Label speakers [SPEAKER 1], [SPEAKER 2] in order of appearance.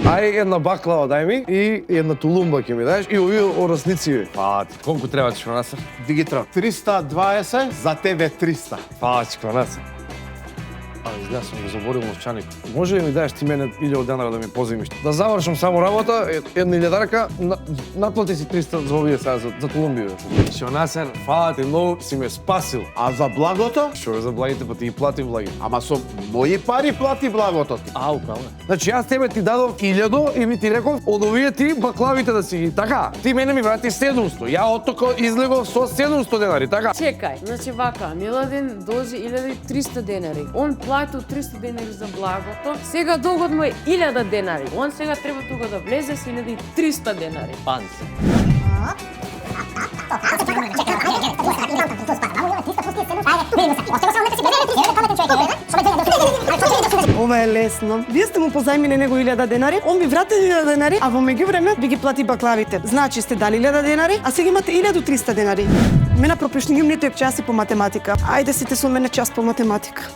[SPEAKER 1] Ај една баклава дај ми и една тулумба ќе ми даеш и овие орасници.
[SPEAKER 2] Фати, колку треба Чикванасар?
[SPEAKER 3] Дигитра. 320, за тебе 300.
[SPEAKER 2] Фати, Чикванасар.
[SPEAKER 1] Изгледа сум го заборил новчаник. Може ли ми даеш ти мене 1000 денари да ми позаимиш? Да завршам само работа, една илјадарка, наплати си 300 за овие сега за тулумби. Чикванасар, фати, многу си ме спасил.
[SPEAKER 3] А за благото?
[SPEAKER 1] Што за благите, па ти ги плати благи.
[SPEAKER 3] Ама со мои пари плати благото ти.
[SPEAKER 2] Ау, право.
[SPEAKER 1] Значи јас тебе ти дадов 1000 и ми ти реков од овие ти баклавите да си ги. Така, ти мене ми врати 700. Ја оттока излегов со 700 денари, така?
[SPEAKER 4] Чекај, значи вака, Миладин должи 1300 денари. Он платил 300 денари за благото, сега долгот му е 1000 денари. Он сега треба тука да влезе с 1300 денари.
[SPEAKER 2] Панси.
[SPEAKER 5] Ова е лесно. Вие сте му позајмиле него 1000 денари, он ви врати 1000 денари, а во меѓувреме ви ги плати баклавите. Значи сте дали 1000 денари, а сега имате 1300 денари. Мене пропишни ниту ек часи по математика. Ајде сите со мене час по математика.